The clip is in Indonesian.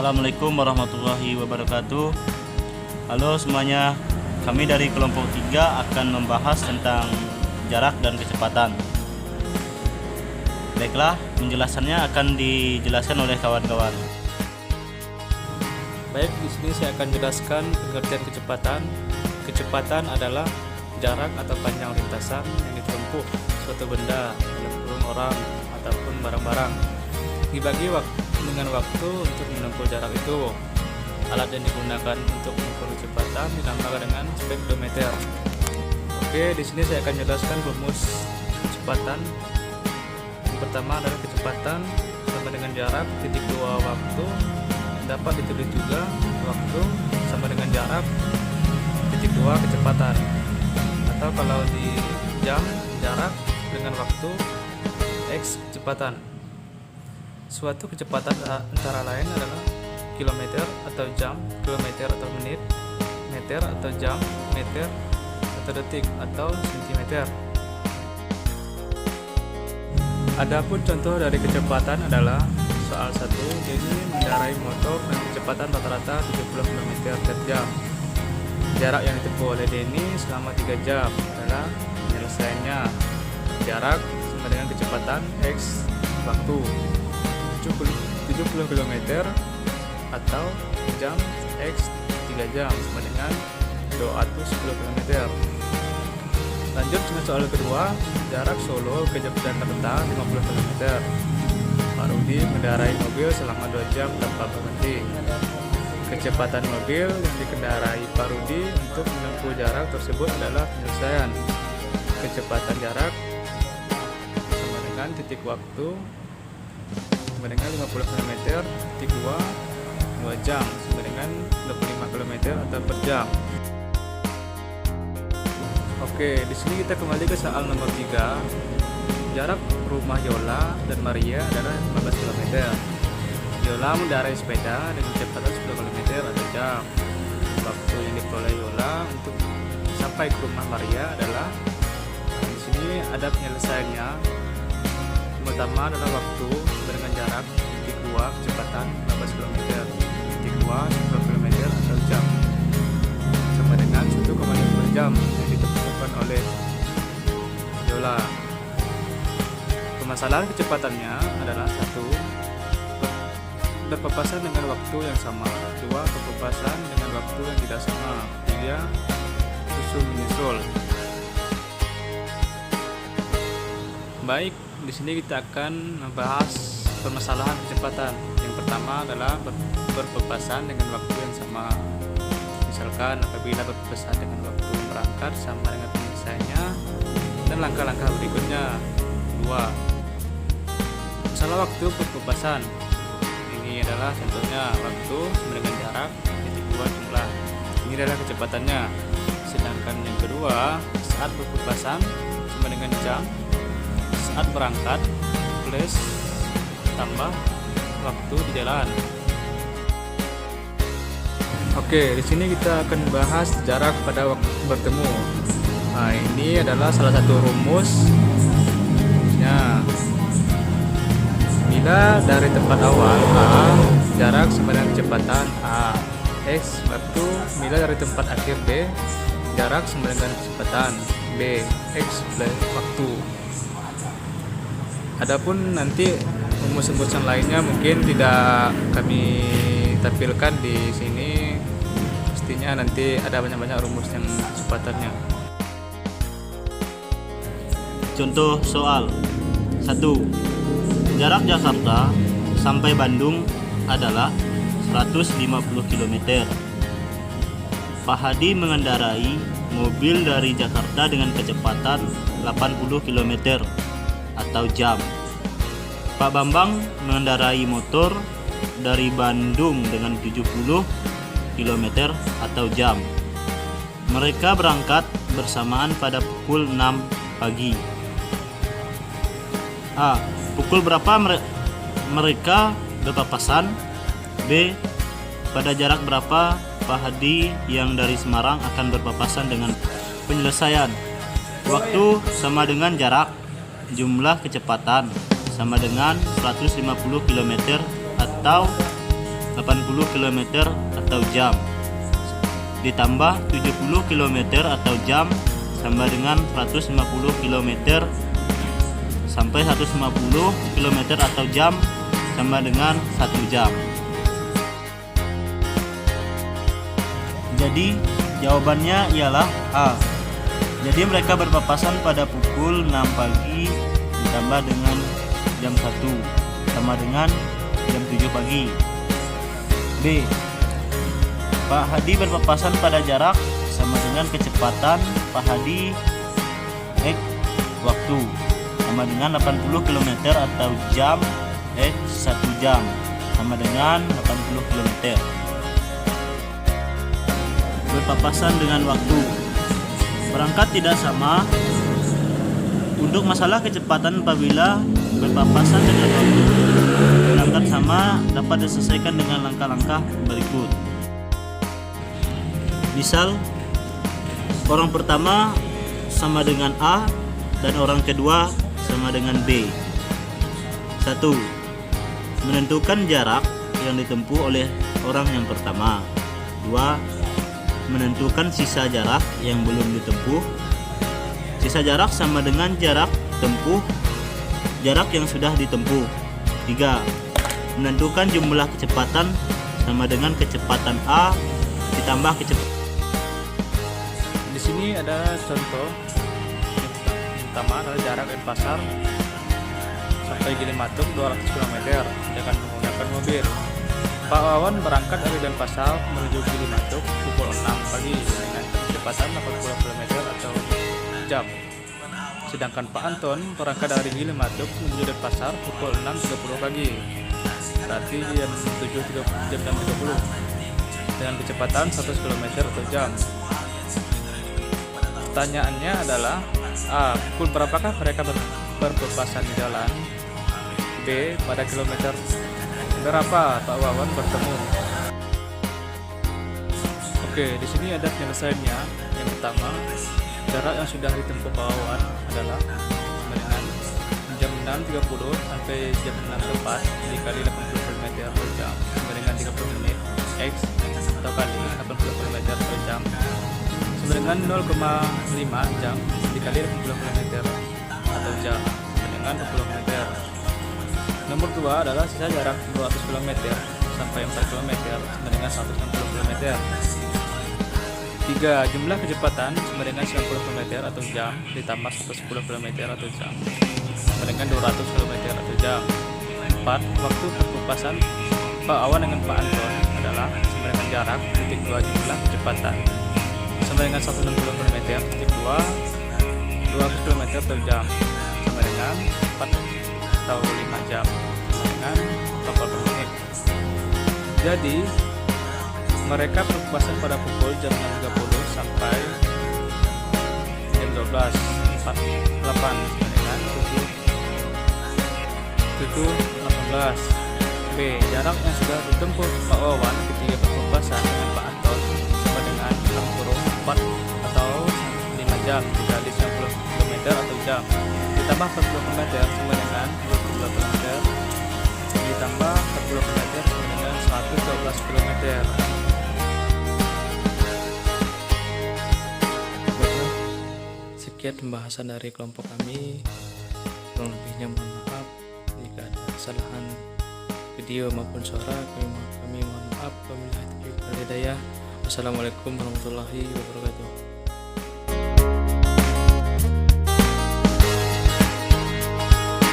Assalamualaikum warahmatullahi wabarakatuh. Halo semuanya, kami dari kelompok 3 akan membahas tentang jarak dan kecepatan. Baiklah, penjelasannya akan dijelaskan oleh kawan-kawan. Baik, di sini saya akan jelaskan pengertian kecepatan. Kecepatan adalah jarak atau panjang lintasan yang ditempuh suatu benda, dalam kurung orang ataupun barang-barang, dibagi dengan waktu untuk menempuh jarak itu. Alat yang digunakan untuk mengukur kecepatan dinamakan dengan spektrometer. Oke, di sini saya akan jelaskan rumus kecepatan. Yang pertama adalah kecepatan sama dengan jarak titik 2 waktu. Dapat ditulis juga waktu sama dengan jarak titik 2 kecepatan. Atau kalau di jam, jarak dengan waktu X kecepatan. Suatu kecepatan antara lain adalah kilometer atau jam, kilometer atau menit, meter atau jam, meter atau detik atau sentimeter. Adapun contoh dari kecepatan adalah soal 1, jadi mengendarai motor dengan kecepatan rata-rata 70 km per jam. Jarak yang ditempuh oleh Denny selama 3 jam adalah penyelesaiannya. Jarak sama dengan kecepatan X waktu 70 km atau jam X 3 jam sama dengan 210 km. Lanjut dengan soal kedua, jarak Solo ke Yogyakarta 50 km. Pak Rudi mengendarai mobil selama 2 jam tanpa berhenti. Kecepatan mobil yang dikendarai Pak Rudi untuk menempuh jarak tersebut adalah penyelesaian. Kecepatan jarak sama dengan titik waktu sama dengan 50 km, titik 2 jam sama dengan 25 km atau per jam. Oke, di sini kita kembali ke soal nomor 3. Jarak rumah Yola dan Maria adalah 15 km. Yola mengendarai sepeda dengan kecepatan 10 km atau jam. Waktu yang diperoleh Yola untuk sampai ke rumah Maria adalah, di sini ada penyelesaiannya. Pertama adalah waktu dengan jarak titik 2 kecepatan 15 km, titik 2 10 km atau jam sama dengan 1,5 jam yang ditemukan oleh Yola. Permasalahan kecepatannya adalah 1, berpapasan dengan waktu yang sama, 2, berpapasan dengan waktu yang tidak sama, 3, susul menyusul. Baik, di sini kita akan membahas permasalahan kecepatan. Yang pertama adalah berpapasan dengan waktu yang sama. Misalkan apabila berpapasan dengan waktu berangkat sama dengan penyelesaiannya, dan langkah-langkah berikutnya. 2, masalah waktu berpapasan. Ini adalah contohnya, waktu sama dengan jarak titik 2 jumlah. Ini adalah kecepatannya. Sedangkan yang kedua, saat berpapasan sama dengan jam, saat berangkat plus tambah waktu di jalan. Oke, di sini kita akan bahas jarak pada waktu bertemu. Nah, ini adalah salah satu rumus. Ya, bila dari tempat awal A, jarak sama dengan kecepatan A X, waktu. Bila dari tempat akhir B, jarak sama dengan kecepatan B X plus waktu. Adapun nanti rumus-rumusan lainnya mungkin tidak kami tampilkan di sini. Pastinya nanti ada banyak-banyak rumus yang kecepatannya. Contoh soal 1. Jarak Jakarta sampai Bandung adalah 150 km. Pak Hadi mengendarai mobil dari Jakarta dengan kecepatan 80 km atau jam. Pak Bambang mengendarai motor dari Bandung dengan 70 km atau jam. Mereka berangkat bersamaan pada pukul 6 pagi. A. Pukul berapa mereka berpapasan? B. Pada jarak berapa Pak Hadi yang dari Semarang akan berpapasan dengan penyelesaian? Waktu sama dengan jarak, jumlah kecepatan sama dengan 150 km atau 80 km atau jam, ditambah 70 km atau jam sama dengan 150 km sampai 150 km atau jam sama dengan 1 jam. Jadi jawabannya ialah A. Jadi mereka berpapasan pada pukul 6 pagi ditambah dengan jam 1 sama dengan jam 7 pagi. B. Pak Hadi berpapasan pada jarak sama dengan kecepatan Pak Hadi X waktu sama dengan 80 km atau jam X 1 jam sama dengan 80 km. Berpapasan dengan waktu. Berangkat tidak sama. Untuk masalah kecepatan apabila berpapasan dengan waktu, berangkat sama dapat diselesaikan dengan langkah-langkah berikut. Misal, orang pertama sama dengan A dan orang kedua sama dengan B. 1. Menentukan jarak yang ditempuh oleh orang yang pertama. 2. Menentukan sisa jarak yang belum ditempuh. Sisa jarak sama dengan jarak tempuh jarak yang sudah ditempuh. 3. Menentukan jumlah kecepatan sama dengan kecepatan A ditambah kecepatan. Di sini ada contoh. Yang pertama adalah jarak Denpasar sampai Gilimatuk 200 km dengan menggunakan mobil. Pak Wawan berangkat dari Denpasar menuju Gilimatuk pukul 6 pagi dengan kecepatan 80 km atau jam. Sedangkan Pak Anton berangkat dari Gilimatuk menuju Denpasar pukul 6.30 pagi. Berarti jam 6.30 dengan kecepatan 100 km atau jam. Pertanyaannya adalah A. Pukul berapakah mereka berpapasan di jalan? B. Pada kilometer berapa Pak Wawan bertemu? Oke, di sini ada penyelesaiannya. Yang pertama, jarak yang sudah ditempuh Pak Wawan adalah dengan jam 6.30 sampai jam 6 tepat dikali 80 km per jam sama dengan 30 menit X atau kali 80 km per jam sama dengan 0,5 jam dikali 80 km atau jam sama dengan 20 km. Nomor 2 adalah sisa jarak 200 km sampai 4 km sama dengan 160 km. 3. Jumlah kecepatan sama dengan 90 km atau jam ditambah 110 km atau jam sama dengan 200 km atau jam. 4. Waktu berpapasan Pak Wawan dengan Pak Anton adalah sama dengan jarak titik 2 jumlah kecepatan sama dengan 160 km titik 2 200 km atau jam sama dengan 4 atau 5 jam dengan 40 menit. Jadi mereka berpapasan pada pukul jam 6.30 sampai jam 12.48 dengan 7.18. B. Jarak yang sudah ditempuh Pak Wawan ketika berpapasan dengan Pak Anton sama dengan 6/4 atau 5 jam dikali 90 km atau jam ditambah 40 km sama dengan 20 km ditambah 40 km sama dengan 112 km. Sekian pembahasan dari kelompok kami. Kurang lebihnya mohon maaf jika ada kesalahan video maupun suara. Kami mohon maaf. Wabillahi taufiq wal hidayah. Wassalamualaikum warahmatullahi wabarakatuh.